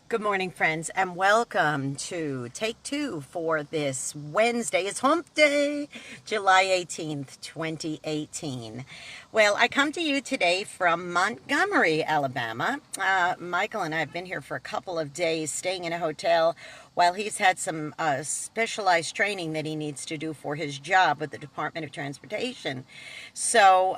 Good morning, friends, and welcome to Take Two for this Wednesday. It's Hump Day, July 18th, 2018. Well, I come to you today from Montgomery, Alabama. Michael and I have been here for a couple of days, staying in a hotel while he's had some specialized training that he needs to do for his job with the Department of Transportation. So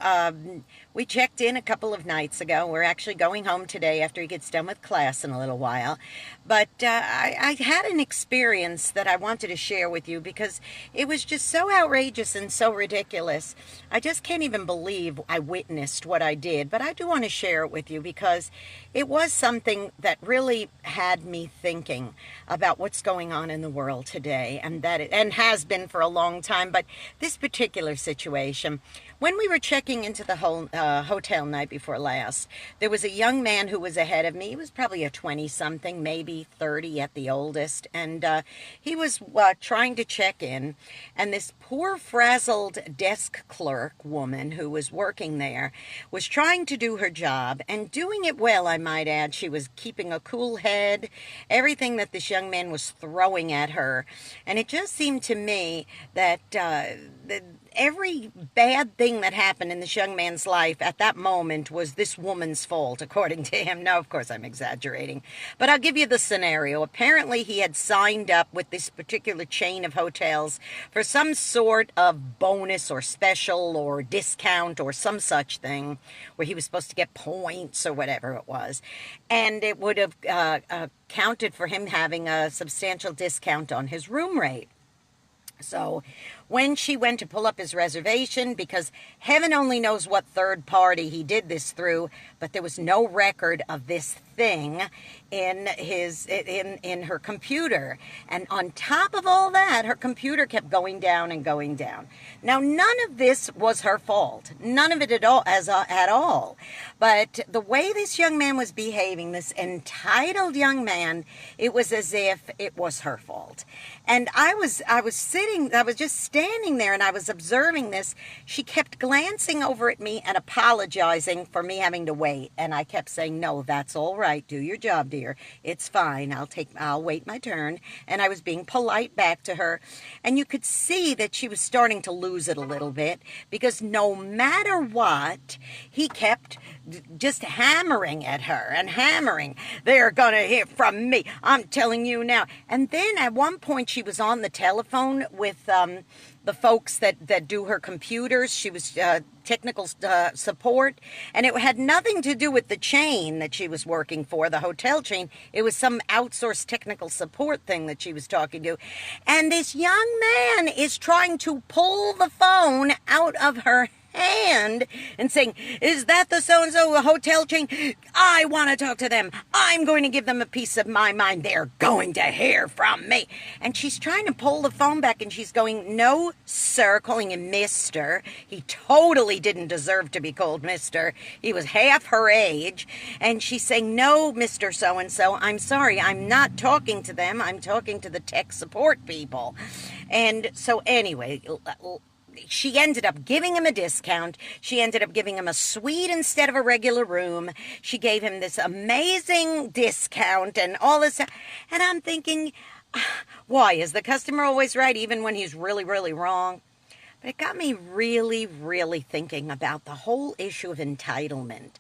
we checked in a couple of nights ago. We're actually going home today after he gets done with class in a little while. But I had an experience that I wanted to share with you because it was just so outrageous and so ridiculous. I just can't even believe I witnessed what I did. But I do want to share it with you because it was something that really had me thinking about what's going on in the world today, and and has been for a long time. But this particular situation, when we were checking into the whole hotel night before last, there was a young man who was ahead of me. He was probably a 20-something, maybe 30 at the oldest, and he was trying to check in, and this poor frazzled desk clerk woman who was working there was trying to do her job, and doing it well, I might add. She was keeping a cool head, everything that this young man was throwing at her, and it just seemed to me that every bad thing that happened in this young man's life at that moment was this woman's fault, according to him. No, of course, I'm exaggerating. But I'll give you the scenario. Apparently, he had signed up with this particular chain of hotels for some sort of bonus or special or discount or some such thing where he was supposed to get points or whatever it was. And it would have counted for him having a substantial discount on his room rate. So when she went to pull up his reservation, because heaven only knows what third party he did this through, but there was no record of this thing in her computer. And on top of all that, her computer kept going down and going down. Now, none of this was her fault. None of it at all. But the way this young man was behaving, this entitled young man, it was as if it was her fault. And I was just standing there, and I was observing this. She kept glancing over at me and apologizing for me having to wait. And I kept saying, "No, that's all right. Do your job, dear. It's fine. I'll wait my turn." And I was being polite back to her. And you could see that she was starting to lose it a little bit, because no matter what, he kept just hammering at her and hammering. "They're going to hear from me. I'm telling you now." And then at one point she was on the telephone with the folks that do her computers. She was technical support, and it had nothing to do with the chain that she was working for, the hotel chain. It was some outsourced technical support thing that she was talking to. And this young man is trying to pull the phone out of her hand and saying, "Is that the so-and-so hotel chain? I want to talk to them. I'm going to give them a piece of my mind. They're going to hear from me." And she's trying to pull the phone back, and she's going, "No, sir," calling him Mr. He totally didn't deserve to be called Mr. He was half her age. And she's saying, "No, Mr. So-and-so, I'm sorry. I'm not talking to them. I'm talking to the tech support people." And so anyway, she ended up giving him a discount. She ended up giving him a suite instead of a regular room. She gave him this amazing discount and all this. And I'm thinking, why? Is the customer always right, even when he's really, really wrong? But it got me really, really thinking about the whole issue of entitlement.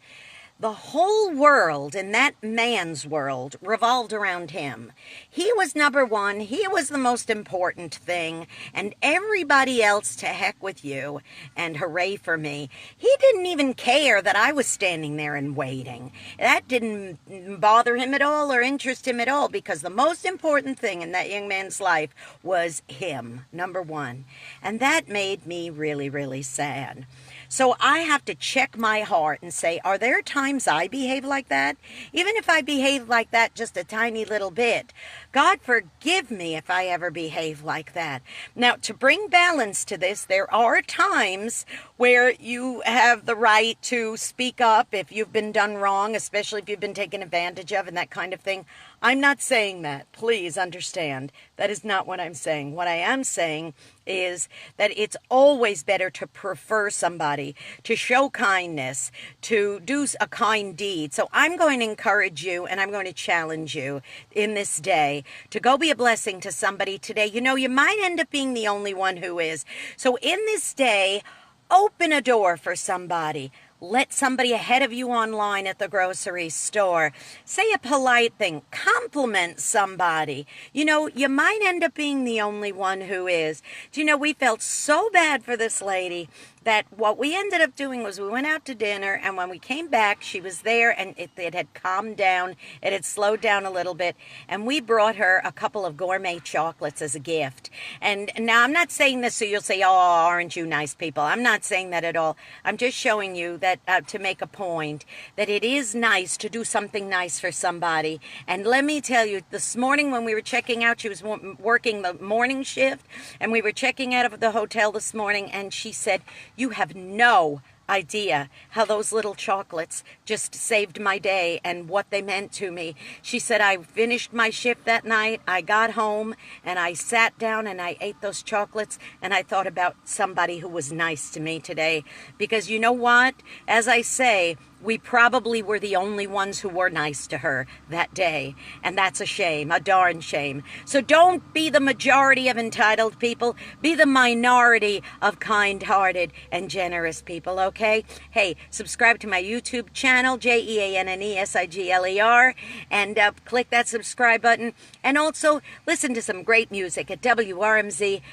The whole world, in that man's world, revolved around him. He was number one. He was the most important thing. And everybody else, to heck with you and hooray for me. He didn't even care that I was standing there and waiting. That didn't bother him at all or interest him at all, because the most important thing in that young man's life was him, number one. And that made me really, really sad. So I have to check my heart and say, are there times I behave like that? Even if I behave like that just a tiny little bit, God forgive me if I ever behave like that. Now, to bring balance to this, there are times where you have the right to speak up if you've been done wrong, especially if you've been taken advantage of and that kind of thing. I'm not saying that. Please understand. That is not what I'm saying. What I am saying is that it's always better to prefer somebody somebody, to show kindness, to do a kind deed. So I'm going to encourage you and I'm going to challenge you in this day to go be a blessing to somebody today. You know, you might end up being the only one who is. So in this day, open a door for somebody. Let somebody ahead of you online at the grocery store. Say a polite thing. Compliment somebody. You know, you might end up being the only one who is. Do you know, we felt so bad for this lady that what we ended up doing was we went out to dinner, and when we came back, she was there, and it had calmed down. It had slowed down a little bit, and we brought her a couple of gourmet chocolates as a gift. And now I'm not saying this so you'll say, oh, aren't you nice people? I'm not saying that at all. I'm just showing you that to make a point that it is nice to do something nice for somebody. And let me tell you, this morning when we were checking out, she was working the morning shift, and we were checking out of the hotel this morning, and she said, you have no idea how those little chocolates just saved my day and what they meant to me. She said, I finished my shift that night, I got home, and I sat down and I ate those chocolates, and I thought about somebody who was nice to me today. Because you know what? As I say, we probably were the only ones who were nice to her that day. And that's a shame, a darn shame. So don't be the majority of entitled people. Be the minority of kind-hearted and generous people, okay? Hey, subscribe to my YouTube channel, JeanneSigler, and click that subscribe button. And also, listen to some great music at WRMZ.org.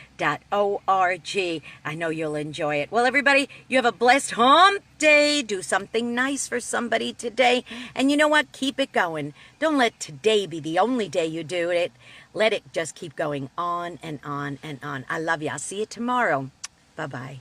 I know you'll enjoy it. Well, everybody, you have a blessed hump day. Do something nice for somebody today. And you know what? Keep it going. Don't let today be the only day you do it. Let it just keep going on and on and on. I love you. I'll see you tomorrow. Bye-bye.